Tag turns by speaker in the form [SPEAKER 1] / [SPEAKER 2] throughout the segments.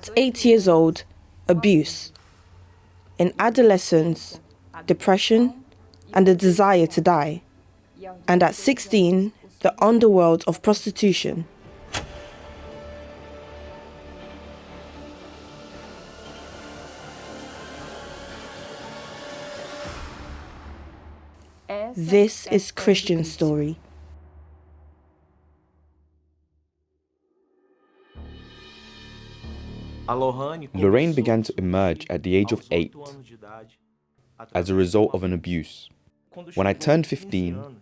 [SPEAKER 1] At 8 years old, abuse. In adolescence, depression and a desire to die. And at 16, the underworld of prostitution. This is Christian's story.
[SPEAKER 2] Lorraine began to emerge at the age of 8 as a result of an abuse. When I turned 15,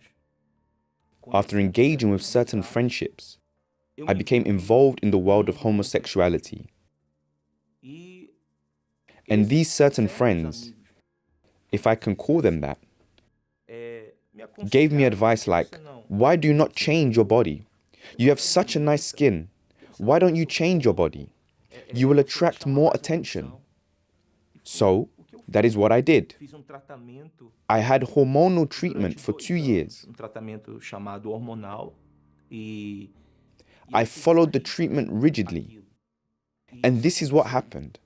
[SPEAKER 2] after engaging with certain friendships, I became involved in the world of homosexuality. And these certain friends, if I can call them that, gave me advice like, why do you not change your body? You have such a nice skin. Why don't you change your body? You will attract more attention. So, that is what I did. I had hormonal treatment for 2 years. I followed the treatment rigidly. And this is what happened.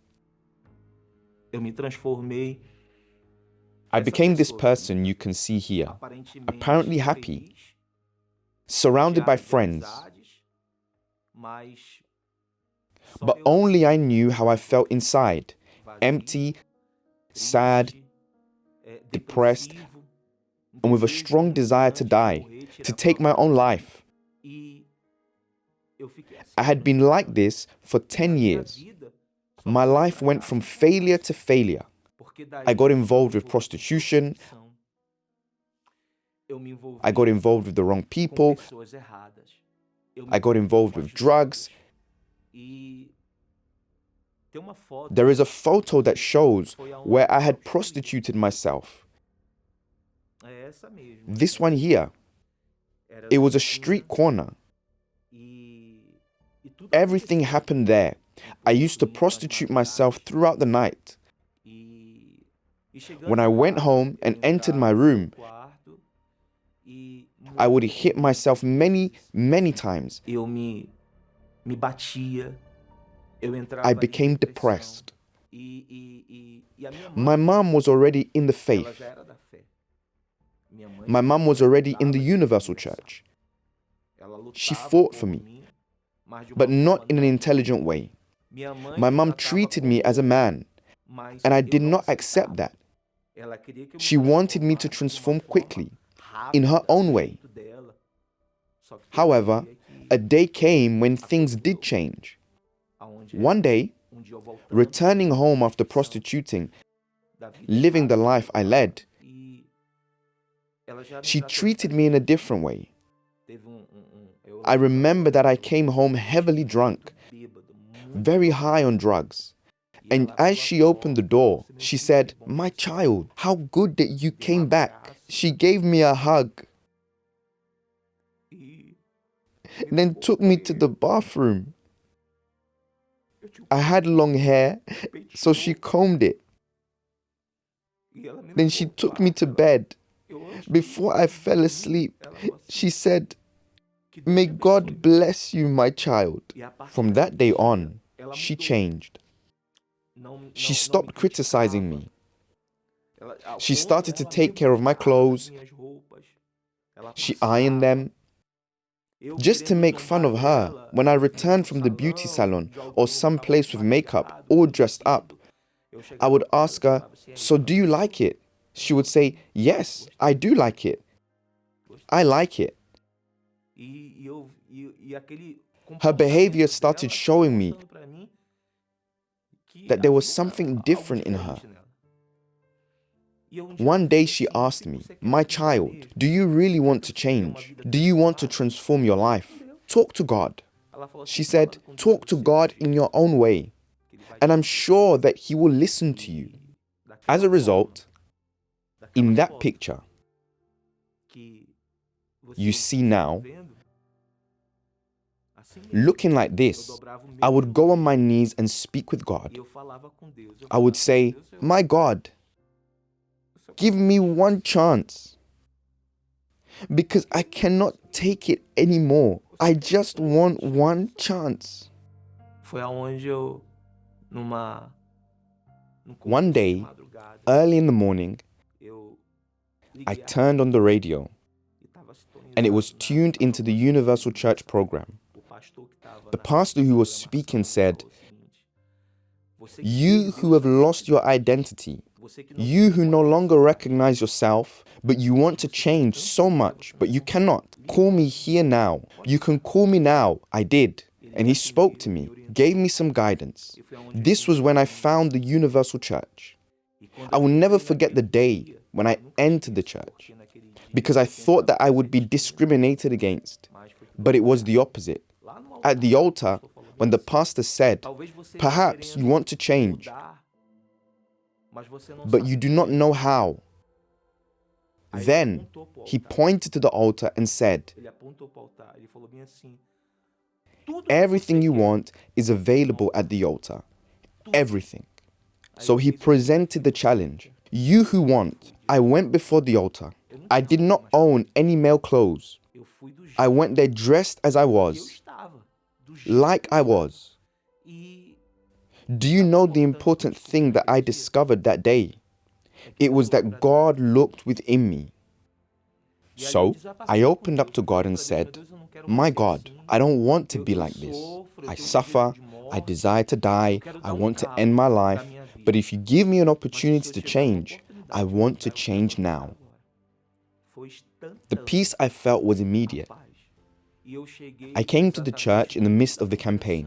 [SPEAKER 2] I became this person you can see here, apparently happy, surrounded by friends. But only I knew how I felt inside, empty, sad, depressed, and with a strong desire to die, to take my own life. I had been like this for 10 years. My life went from failure to failure. I got involved with prostitution. I got involved with the wrong people. I got involved with drugs. There is a photo that shows where I had prostituted myself. This one here. It was a street corner. Everything happened there. I used to prostitute myself throughout the night. When I went home and entered my room, I would hit myself many, many times. I became depressed. My mom was already in the faith. My mom was already in the universal church. She fought for me, but not in an intelligent way. My mom treated me as a man, and I did not accept that. She wanted me to transform quickly, in her own way. However, a day came when things did change. One day, returning home after prostituting, living the life I led, she treated me in a different way. I remember that I came home heavily drunk, very high on drugs. And as she opened the door, she said, "My child, how good that you came back." She gave me a hug, and then took me to the bathroom. I had long hair, so she combed it. Then she took me to bed. Before I fell asleep, she said, "May God bless you, my child." From that day on, she changed. She stopped criticizing me. She started to take care of my clothes. She ironed them. Just to make fun of her, when I returned from the beauty salon or some place with makeup, all dressed up, I would ask her, "So do you like it?" She would say, "Yes, I do like it. I like it." Her behavior started showing me that there was something different in her. One day she asked me, "My child, do you really want to change? Do you want to transform your life? Talk to God." She said, "Talk to God in your own way, and I'm sure that He will listen to you." As a result, in that picture you see now, looking like this, I would go on my knees and speak with God. I would say, "My God, give me one chance, because I cannot take it anymore. I just want one chance." One day, early in the morning, I turned on the radio, and it was tuned into the Universal Church program. The pastor who was speaking said, "You who have lost your identity, you who no longer recognize yourself, but you want to change so much, but you cannot. Call me here now. You can call me now." I did. And he spoke to me, gave me some guidance. This was when I found the Universal Church. I will never forget the day when I entered the church, because I thought that I would be discriminated against. But it was the opposite. At the altar, when the pastor said, "Perhaps you want to change, but you do not know how." Then he pointed to the altar and said, "Everything you want is available at the altar. Everything." So he presented the challenge. "You who want." I went before the altar. I did not own any male clothes. I went there dressed as I was, like I was. Do you know the important thing that I discovered that day? It was that God looked within me. So I opened up to God and said, "My God, I don't want to be like this. I suffer, I desire to die, I want to end my life, but if you give me an opportunity to change, I want to change now." The peace I felt was immediate. I came to the church in the midst of the campaign.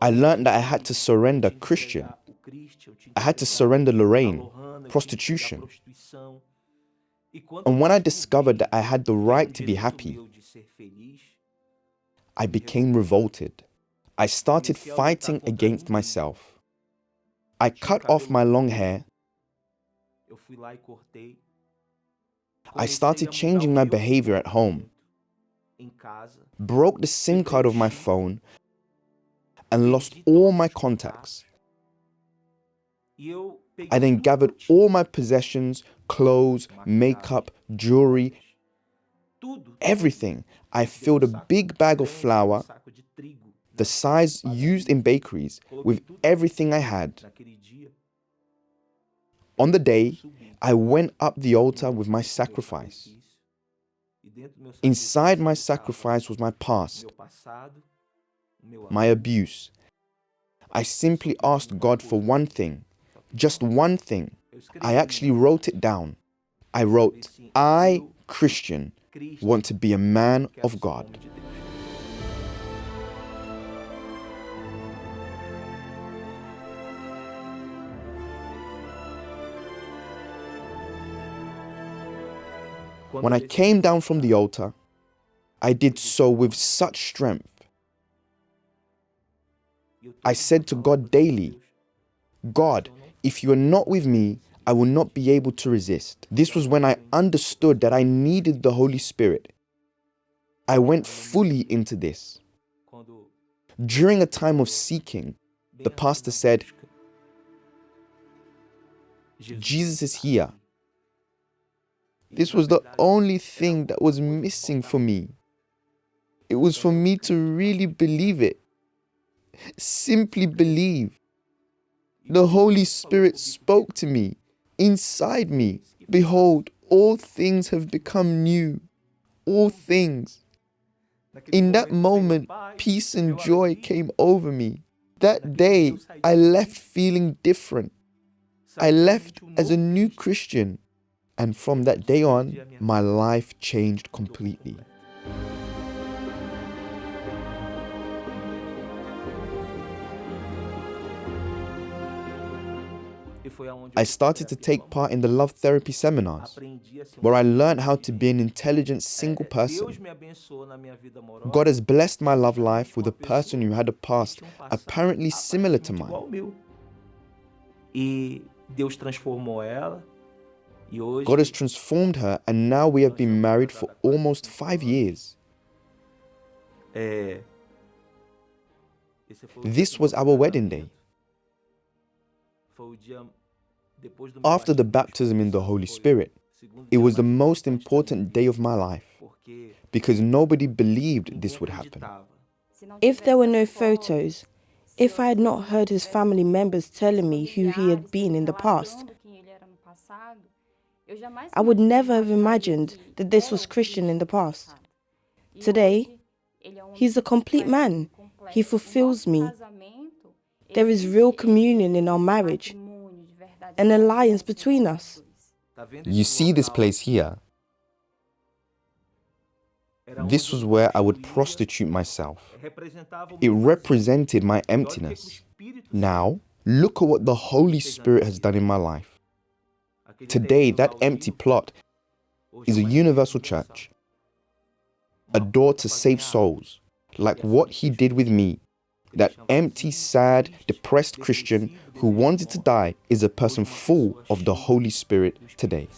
[SPEAKER 2] I learned that I had to surrender Christian. I had to surrender Lorraine, prostitution. And when I discovered that I had the right to be happy, I became revolted. I started fighting against myself. I cut off my long hair. I started changing my behavior at home, broke the SIM card of my phone, and lost all my contacts. I then gathered all my possessions, clothes, makeup, jewelry, everything. I filled a big bag of flour, the size used in bakeries, with everything I had. On the day, I went up the altar with my sacrifice. Inside my sacrifice was my past, my abuse. I simply asked God for one thing, just one thing. I actually wrote it down. I wrote, "I, Christian, want to be a man of God." When I came down from the altar, I did so with such strength. I said to God daily, "God, if you are not with me, I will not be able to resist." This was when I understood that I needed the Holy Spirit. I went fully into this. During a time of seeking, the pastor said, "Jesus is here." This was the only thing that was missing for me. It was for me to really believe it. Simply believe. The Holy Spirit spoke to me, inside me. "Behold, all things have become new." All things. In that moment, peace and joy came over me. That day, I left feeling different. I left as a new Christian. And from that day on, my life changed completely. I started to take part in the love therapy seminars, where I learned how to be an intelligent single person. God has blessed my love life with a person who had a past apparently similar to mine. God has transformed her, and now we have been married for almost 5 years. This was our wedding day. After the baptism in the Holy Spirit, it was the most important day of my life, because nobody believed this would happen.
[SPEAKER 1] If there were no photos, If I had not heard his family members telling me who he had been in the past, I would never have imagined that this was Christian in the past. Today, he's a complete man. He fulfills me. There is real communion in our marriage, an alliance between us.
[SPEAKER 2] You see this place here? This was where I would prostitute myself. It represented my emptiness. Now, look at what the Holy Spirit has done in my life. Today, that empty plot is a universal church, a door to save souls, like what he did with me. That empty, sad, depressed Christian who wanted to die is a person full of the Holy Spirit today.